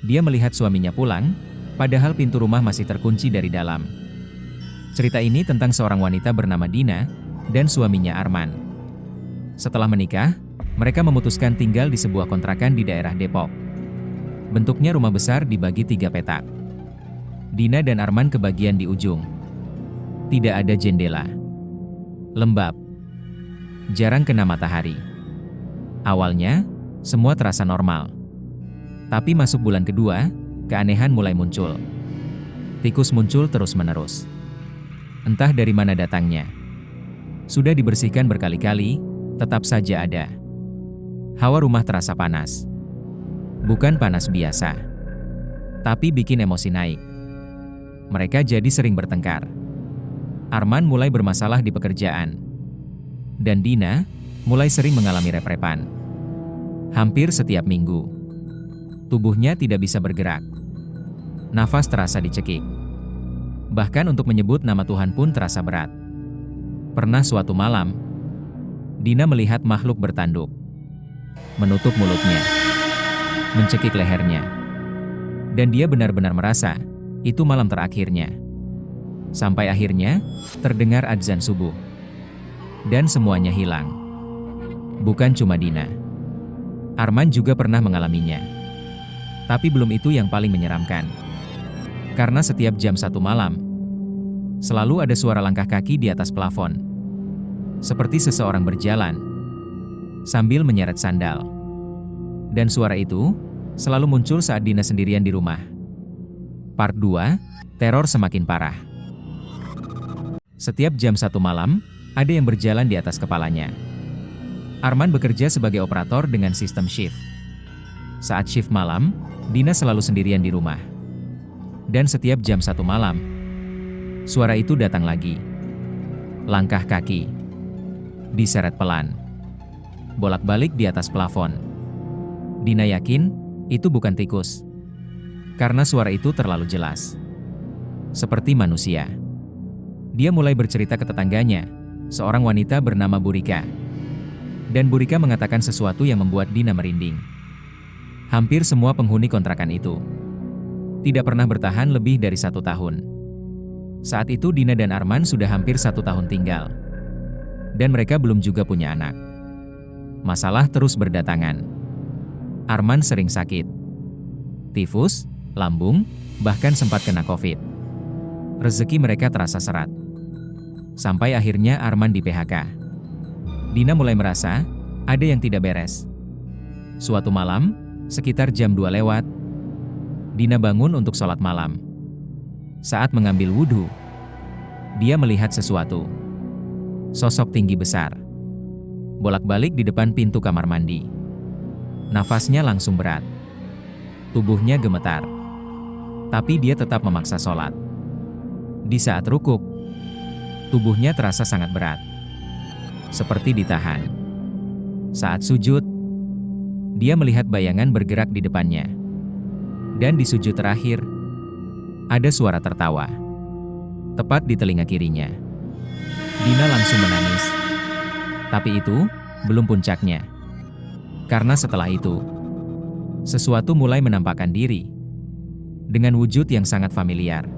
Dia melihat suaminya pulang, padahal pintu rumah masih terkunci dari dalam. Cerita ini tentang seorang wanita bernama Dina dan suaminya Arman. Setelah menikah, mereka memutuskan tinggal di sebuah kontrakan di daerah Depok. Bentuknya rumah besar dibagi 3 petak. Dina dan Arman kebagian di ujung. Tidak ada jendela. Lembab. Jarang kena matahari. Awalnya, semua terasa normal. Tapi masuk bulan kedua, keanehan mulai muncul. Tikus muncul terus-menerus. Entah dari mana datangnya. Sudah dibersihkan berkali-kali, tetap saja ada. Hawa rumah terasa panas. Bukan panas biasa. Tapi bikin emosi naik. Mereka jadi sering bertengkar. Arman mulai bermasalah di pekerjaan. Dan Dina mulai sering mengalami rep-repan. Hampir setiap minggu. Tubuhnya tidak bisa bergerak. Nafas terasa dicekik. Bahkan untuk menyebut nama Tuhan pun terasa berat. Pernah suatu malam, Dina melihat makhluk bertanduk. Menutup mulutnya. Mencekik lehernya. Dan dia benar-benar merasa, itu malam terakhirnya. Sampai akhirnya, terdengar adzan subuh. Dan semuanya hilang. Bukan cuma Dina. Arman juga pernah mengalaminya. Tapi belum itu yang paling menyeramkan. Karena setiap jam 1 malam, selalu ada suara langkah kaki di atas plafon. Seperti seseorang berjalan, sambil menyeret sandal. Dan suara itu, selalu muncul saat Dina sendirian di rumah. Part 2, teror semakin parah. Setiap jam 1 malam, ada yang berjalan di atas kepalanya. Arman bekerja sebagai operator dengan sistem shift. Saat shift malam, Dina selalu sendirian di rumah. Dan setiap jam 1 malam, suara itu datang lagi. Langkah kaki. Diseret pelan. Bolak-balik di atas plafon. Dina yakin, itu bukan tikus. Karena suara itu terlalu jelas. Seperti manusia. Dia mulai bercerita ke tetangganya, seorang wanita bernama Burika. Dan Burika mengatakan sesuatu yang membuat Dina merinding. Hampir semua penghuni kontrakan itu tidak pernah bertahan lebih dari 1 tahun. Saat itu Dina dan Arman sudah hampir 1 tahun tinggal. Dan mereka belum juga punya anak. Masalah terus berdatangan. Arman sering sakit. Tifus, lambung, bahkan sempat kena COVID. Rezeki mereka terasa seret. Sampai akhirnya Arman di PHK. Dina mulai merasa ada yang tidak beres. Suatu malam, sekitar jam 2 lewat, Dina bangun untuk sholat malam. Saat mengambil wudhu, dia melihat sesuatu. Sosok tinggi besar. Bolak-balik di depan pintu kamar mandi. Nafasnya langsung berat. Tubuhnya gemetar. Tapi dia tetap memaksa sholat. Di saat rukuk, tubuhnya terasa sangat berat. Seperti ditahan. Saat sujud, dia melihat bayangan bergerak di depannya. Dan di sujud terakhir, ada suara tertawa. Tepat di telinga kirinya. Dina langsung menangis. Tapi itu, belum puncaknya. Karena setelah itu, sesuatu mulai menampakkan diri. Dengan wujud yang sangat familiar.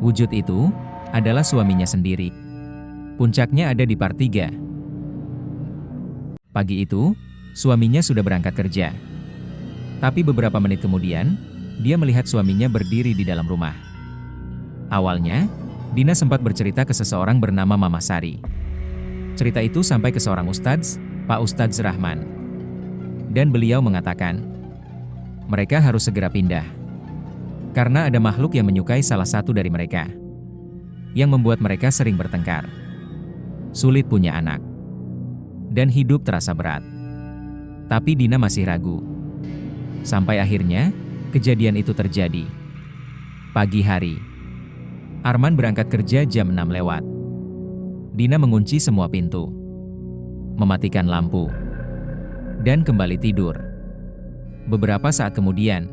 Wujud itu, adalah suaminya sendiri. Puncaknya ada di part 3. Pagi itu, suaminya sudah berangkat kerja. Tapi beberapa menit kemudian, dia melihat suaminya berdiri di dalam rumah. Awalnya, Dina sempat bercerita ke seseorang bernama Mama Sari. Cerita itu sampai ke seorang ustadz, Pak Ustadz Rahman. Dan beliau mengatakan, mereka harus segera pindah. Karena ada makhluk yang menyukai salah satu dari mereka. Yang membuat mereka sering bertengkar. Sulit punya anak. Dan hidup terasa berat. Tapi Dina masih ragu. Sampai akhirnya, kejadian itu terjadi. Pagi hari. Arman berangkat kerja jam 6 lewat. Dina mengunci semua pintu. Mematikan lampu. Dan kembali tidur. Beberapa saat kemudian,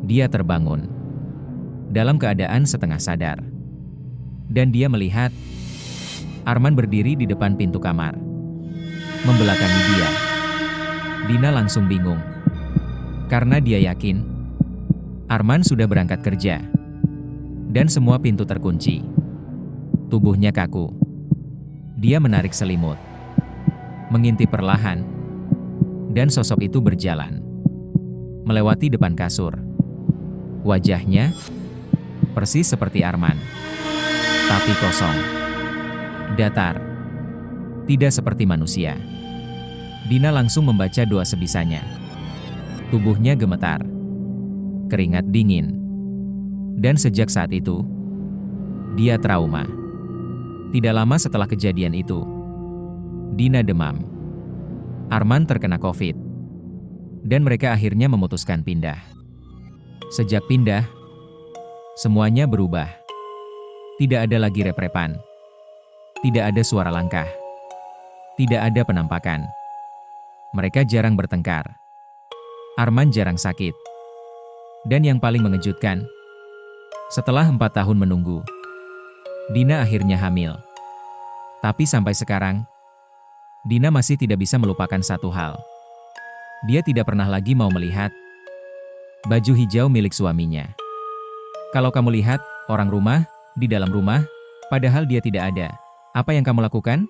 dia terbangun. Dalam keadaan setengah sadar. Dan dia melihat, Arman berdiri di depan pintu kamar. Membelakangi dia. Dina langsung bingung. Karena dia yakin, Arman sudah berangkat kerja. Dan semua pintu terkunci. Tubuhnya kaku. Dia menarik selimut. Mengintip perlahan. Dan sosok itu berjalan. Melewati depan kasur. Wajahnya persis seperti Arman. Tapi kosong. Datar. Tidak seperti manusia. Dina langsung membaca doa sebisanya. Tubuhnya gemetar. Keringat dingin. Dan sejak saat itu, dia trauma. Tidak lama setelah kejadian itu, Dina demam. Arman terkena COVID. Dan mereka akhirnya memutuskan pindah. Sejak pindah, semuanya berubah. Tidak ada lagi rep-repan. Tidak ada suara langkah. Tidak ada penampakan. Mereka jarang bertengkar. Arman jarang sakit. Dan yang paling mengejutkan, setelah 4 tahun menunggu, Dina akhirnya hamil. Tapi sampai sekarang, Dina masih tidak bisa melupakan satu hal. Dia tidak pernah lagi mau melihat baju hijau milik suaminya. Kalau kamu lihat orang rumah di dalam rumah, padahal dia tidak ada, apa yang kamu lakukan?